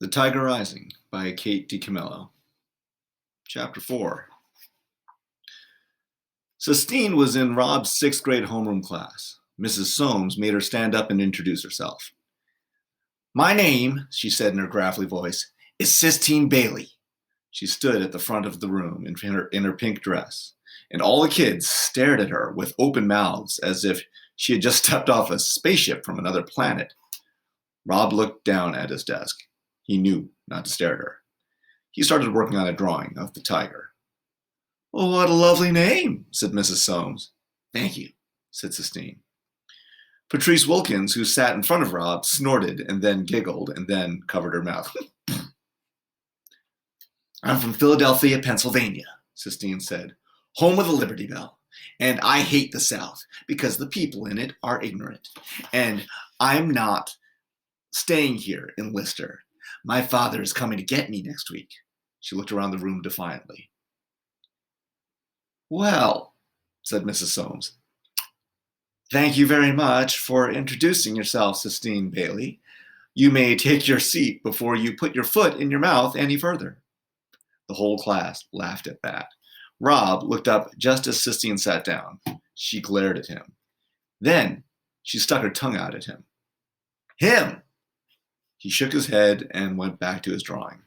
The Tiger Rising by Kate DiCamillo. Chapter 4. Sistine was in Rob's sixth grade homeroom class. Mrs. Soames made her stand up and introduce herself. "My name," she said in her gravelly voice, "is Sistine Bailey." She stood at the front of the room in her pink dress, and all the kids stared at her with open mouths as if she had just stepped off a spaceship from another planet. Rob looked down at his desk. He knew not to stare at her. He started working on a drawing of the tiger. "Oh, what a lovely name," said Mrs. Soames. "Thank you," said Sistine. Patrice Wilkins, who sat in front of Rob, snorted and then giggled and then covered her mouth. "I'm from Philadelphia, Pennsylvania," Sistine said, "home of the Liberty Bell. And I hate the South because the people in it are ignorant. And I'm not staying here in Lister. My father is coming to get me next week." She looked around the room defiantly. "Well," said Mrs. Soames, "thank you very much for introducing yourself, Sistine Bailey. You may take your seat before you put your foot in your mouth any further." The whole class laughed at that. Rob looked up just as Sistine sat down. She glared at him. Then she stuck her tongue out at him. "Him!" He shook his head and went back to his drawing.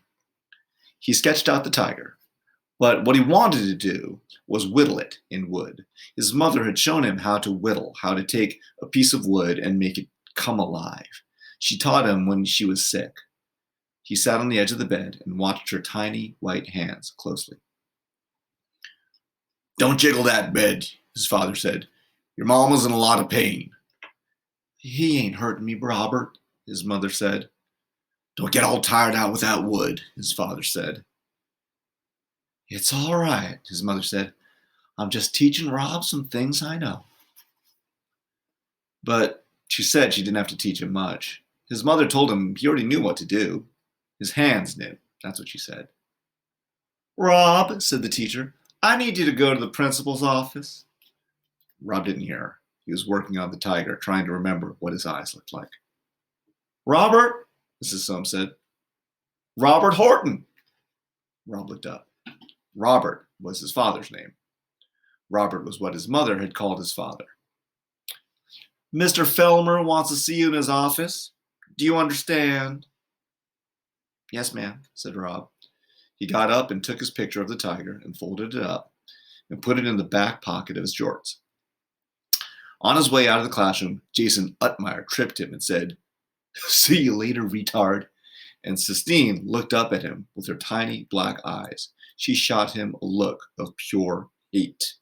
He sketched out the tiger, but what he wanted to do was whittle it in wood. His mother had shown him how to whittle, how to take a piece of wood and make it come alive. She taught him when she was sick. He sat on the edge of the bed and watched her tiny white hands closely. "Don't jiggle that bed," his father said. "Your mama's in a lot of pain." "He ain't hurting me, Robert," his mother said. "Don't get all tired out with that wood," his father said. "It's all right," his mother said. "I'm just teaching Rob some things I know." But she said she didn't have to teach him much. His mother told him he already knew what to do. His hands knew. That's what she said. "Rob," said the teacher, "I need you to go to the principal's office." Rob didn't hear her. He was working on the tiger, trying to remember what his eyes looked like. "Robert," Mrs. Soames said. "Robert Horton." Rob looked up. Robert was his father's name. Robert was what his mother had called his father. "Mr. Felmer wants to see you in his office. Do you understand?" "Yes, ma'am," said Rob. He got up and took his picture of the tiger and folded it up and put it in the back pocket of his jorts. On his way out of the classroom, Jason Utmeyer tripped him and said, "See you later, retard." And Sistine looked up at him with her tiny black eyes. She shot him a look of pure hate.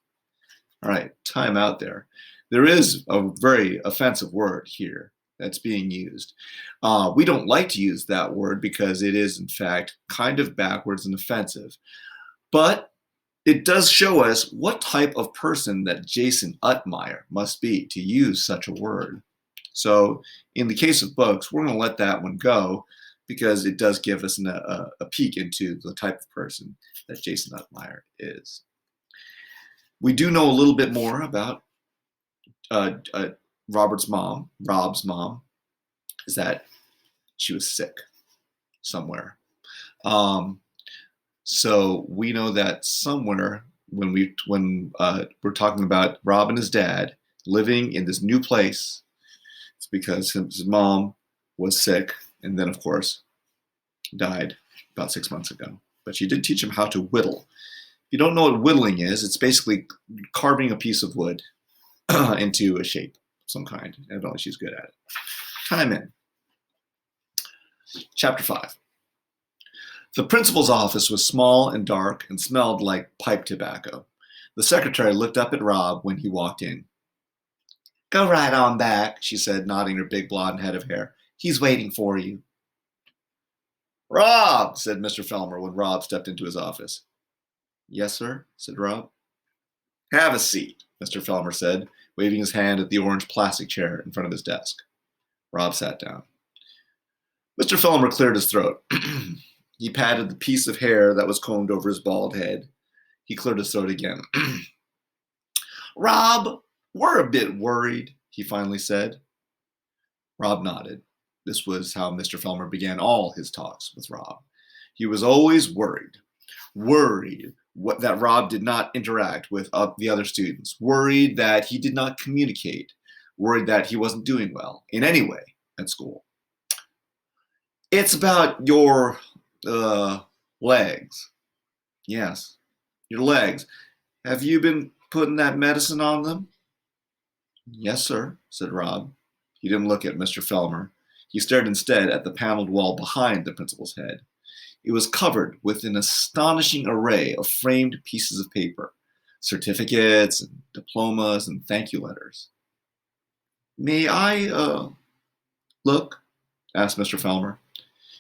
All right, time out there. There is a very offensive word here that's being used. We don't like to use that word because it is, in fact, kind of backwards and offensive. But it does show us what type of person that Jason Utmeyer must be to use such a word. So in the case of books, we're going to let that one go because it does give us a peek into the type of person that Jason Utmeyer is. We do know a little bit more about Rob's mom, is that she was sick somewhere. So we know that somewhere when we're talking about Rob and his dad living in this new place, it's because his mom was sick and then, of course, died about 6 months ago. But she did teach him how to whittle. If you don't know what whittling is, it's basically carving a piece of wood into a shape of some kind. Evidently, she's good at it. Time in. Chapter 5. The principal's office was small and dark and smelled like pipe tobacco. The secretary looked up at Rob when he walked in. "Go right on back," she said, nodding her big blonde head of hair. "He's waiting for you." "Rob," said Mr. Felmer when Rob stepped into his office. "Yes, sir," said Rob. "Have a seat," Mr. Felmer said, waving his hand at the orange plastic chair in front of his desk. Rob sat down. Mr. Felmer cleared his throat. He patted the piece of hair that was combed over his bald head. He cleared his throat again. "Rob, we're a bit worried," he finally said. Rob nodded. This was how Mr. Felmer began all his talks with Rob. He was always worried that Rob did not interact with the other students, worried that he did not communicate, worried that he wasn't doing well in any way at school. It's about your legs. Yes, your legs. Have you been putting that medicine on them? Yes, sir, said Rob. He didn't look at Mr. Felmer. He stared instead at the paneled wall behind the principal's head. It was covered with an astonishing array of framed pieces of paper, certificates and diplomas and thank you letters. May I, look? Asked Mr. Felmer.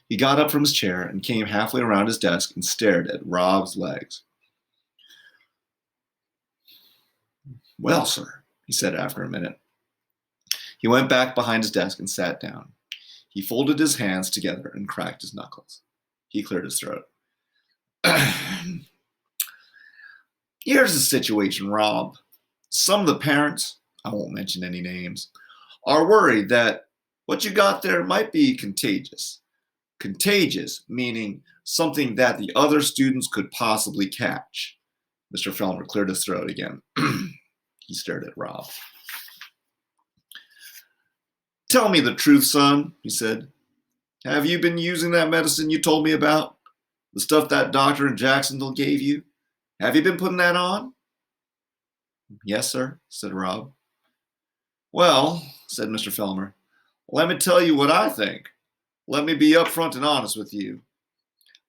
He got up from his chair and came halfway around his desk and stared at Rob's legs. Well, sir, he said after a minute. He went back behind his desk and sat down. He folded his hands together and cracked his knuckles. He cleared his throat. Here's the situation, Rob. Some of the parents, I won't mention any names, are worried that what you got there might be contagious. Contagious, meaning something that the other students could possibly catch. Mr. Felmer cleared his throat again. He stared at Rob. Tell me the truth, son, he said. Have you been using that medicine you told me about? The stuff that doctor in Jacksonville gave you? Have you been putting that on? Yes, sir, said Rob. Well, said Mr. Felmer, let me tell you what I think. Let me be upfront and honest with you.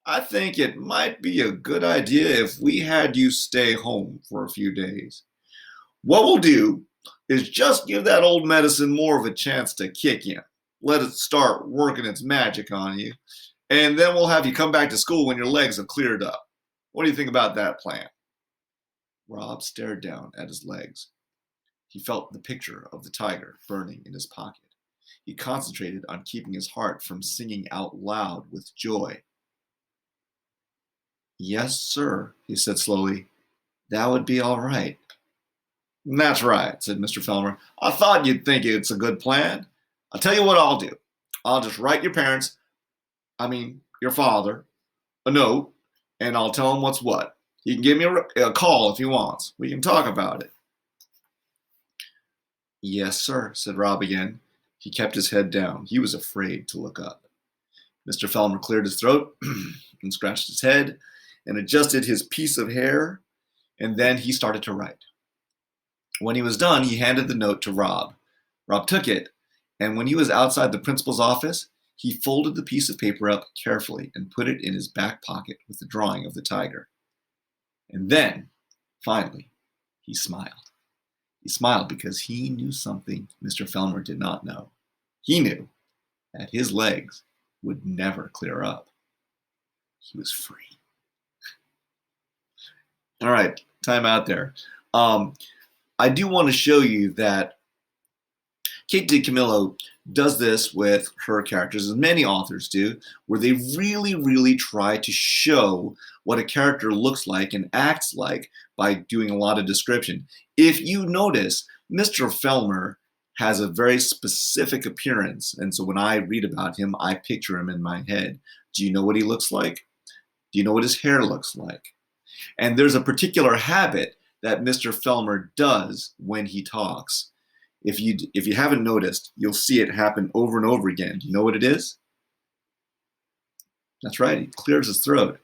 I think it might be a good idea if we had you stay home for a few days. What we'll do is just give that old medicine more of a chance to kick in. Let it start working its magic on you, and then we'll have you come back to school when your legs have cleared up. What do you think about that plan? Rob stared down at his legs. He felt the picture of the tiger burning in his pocket. He concentrated on keeping his heart from singing out loud with joy. Yes, sir, he said slowly. That would be all right. That's right, said Mr. Felmer. I thought you'd think it's a good plan. I'll tell you what I'll do. I'll just write your your father, a note, and I'll tell him what's what. He can give me a call if he wants. We can talk about it. Yes, sir, said Rob again. He kept his head down. He was afraid to look up. Mr. Felmer cleared his throat and scratched his head and adjusted his piece of hair, and then he started to write. When he was done, he handed the note to Rob. Rob took it, and when he was outside the principal's office, he folded the piece of paper up carefully and put it in his back pocket with the drawing of the tiger. And then, finally, he smiled. He smiled because he knew something Mr. Felmer did not know. He knew that his legs would never clear up. He was free. All right, time out there. I do want to show you that Kate DiCamillo does this with her characters, as many authors do, where they really, really try to show what a character looks like and acts like by doing a lot of description. If you notice, Mr. Felmer has a very specific appearance, and so when I read about him, I picture him in my head. Do you know what he looks like? Do you know what his hair looks like? And there's a particular habit that Mr. Felmer does when he talks. If you haven't noticed, you'll see it happen over and over again. Do you know what it is? That's right, he clears his throat.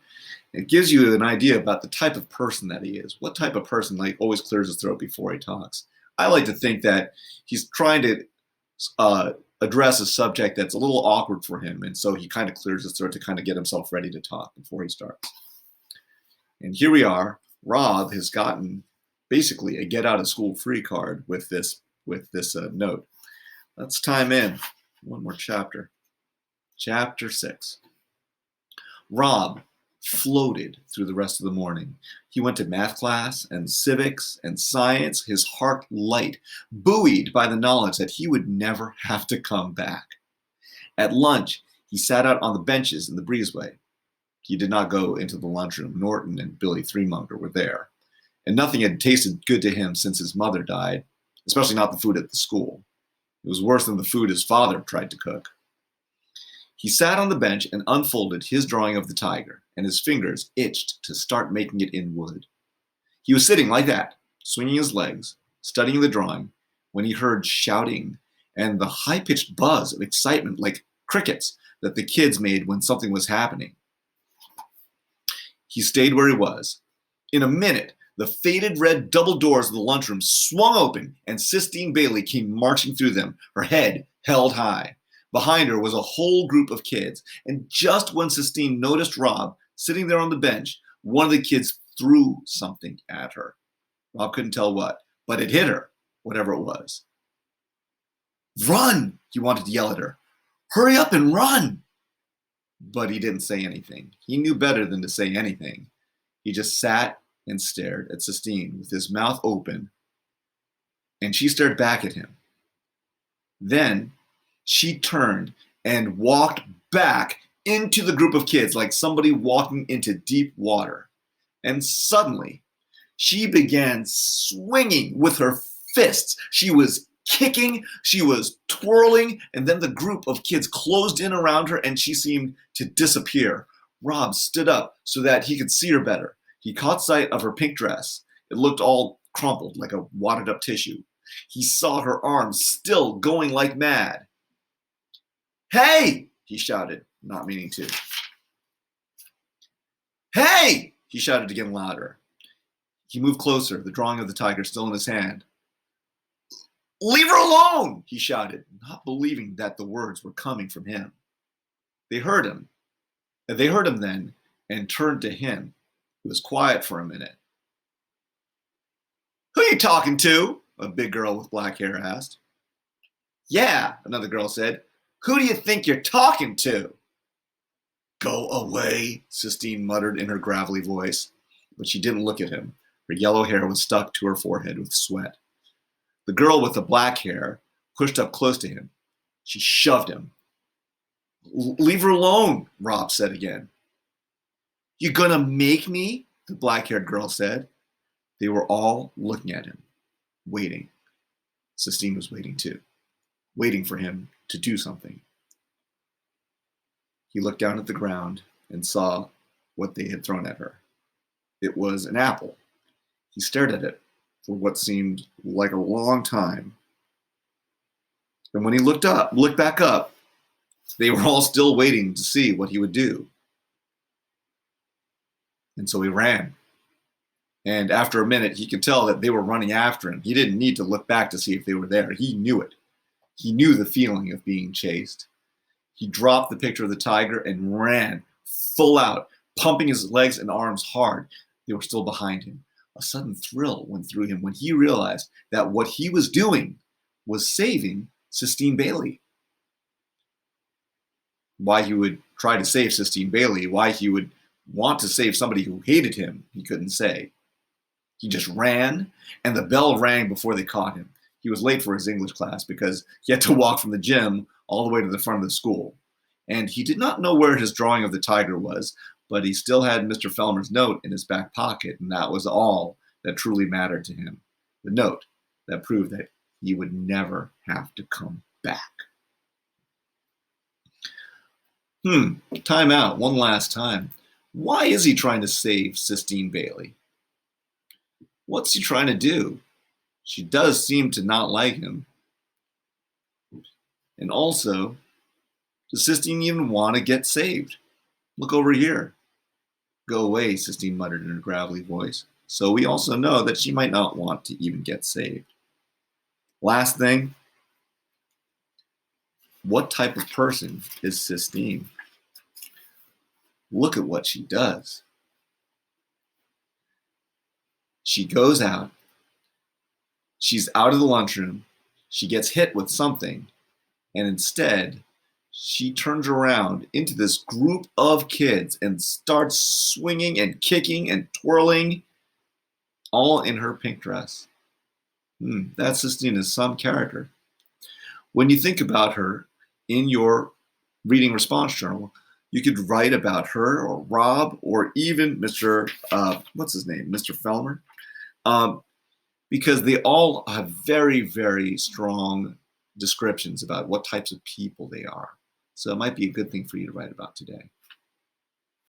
It gives you an idea about the type of person that he is. What type of person always clears his throat before he talks? I like to think that he's trying to address a subject that's a little awkward for him, and so he kind of clears his throat to kind of get himself ready to talk before he starts. And here we are. Rob has gotten basically a get out of school free card with this note. Let's time in one more chapter. Chapter 6. Rob floated through the rest of the morning. He went to math class and civics and science, his heart light, buoyed by the knowledge that he would never have to come back. At lunch, he sat out on the benches in the breezeway. He did not go into the lunchroom. Norton and Billy Threemonger were there, and nothing had tasted good to him since his mother died, especially not the food at the school. It was worse than the food his father tried to cook. He sat on the bench and unfolded his drawing of the tiger, and his fingers itched to start making it in wood. He was sitting like that, swinging his legs, studying the drawing, when he heard shouting and the high-pitched buzz of excitement like crickets that the kids made when something was happening. He stayed where he was. In a minute, the faded red double doors of the lunchroom swung open, and Sistine Bailey came marching through them, her head held high. Behind her was a whole group of kids, and just when Sistine noticed Rob sitting there on the bench, one of the kids threw something at her. Rob couldn't tell what, but it hit her, whatever it was. "Run!" he wanted to yell at her. "Hurry up and run!" But he didn't say anything. He knew better than to say anything. He just sat and stared at Sistine with his mouth open, and she stared back at him. Then she turned and walked back into the group of kids like somebody walking into deep water. And suddenly, she began swinging with her fists. She was kicking, she was twirling, and then the group of kids closed in around her and she seemed to disappear. Rob stood up so that he could see her better. He caught sight of her pink dress. It looked all crumpled like a wadded up tissue. He saw her arms still going like mad. "Hey!" he shouted, not meaning to. "Hey!" he shouted again louder. He moved closer, the drawing of the tiger still in his hand. "Leave her alone!" he shouted, not believing that the words were coming from him. They heard him then and turned to him. He was quiet for a minute. "Who are you talking to?" a big girl with black hair asked. "Yeah," another girl said. "Who do you think you're talking to?" "Go away," Sistine muttered in her gravelly voice, but she didn't look at him. Her yellow hair was stuck to her forehead with sweat. The girl with the black hair pushed up close to him. She shoved him. "Leave her alone," Rob said again. "You gonna make me?" the black-haired girl said. They were all looking at him, waiting. Sistine was waiting too, waiting for him to do something. He looked down at the ground and saw what they had thrown at her. It was an apple. He stared at it for what seemed like a long time. And when he looked back up, they were all still waiting to see what he would do. And so he ran. And after a minute, he could tell that they were running after him. He didn't need to look back to see if they were there. He knew it. He knew the feeling of being chased. He dropped the picture of the tiger and ran full out, pumping his legs and arms hard. They were still behind him. A sudden thrill went through him when he realized that what he was doing was saving Sistine Bailey. Why he would try to save Sistine Bailey, why he would want to save somebody who hated him, he couldn't say. He just ran, and the bell rang before they caught him. He was late for his English class because he had to walk from the gym all the way to the front of the school. And he did not know where his drawing of the tiger was, but he still had Mr. Felmer's note in his back pocket, and that was all that truly mattered to him. The note that proved that he would never have to come back. Time out, one last time. Why is he trying to save Sistine Bailey? What's he trying to do? She does seem to not like him. And also, does Sistine even want to get saved? Look over here. Go away, Sistine muttered in her gravelly voice. So we also know that she might not want to even get saved. Last thing, what type of person is Sistine? Look at what she does. She goes out. She's out of the lunchroom. She gets hit with something. And instead, she turns around into this group of kids and starts swinging and kicking and twirling, all in her pink dress. That Sistine is some character. When you think about her in your reading response journal, you could write about her or Rob or even Mr. Mr. Felmer, because they all have very, very strong descriptions about what types of people they are. So it might be a good thing for you to write about today.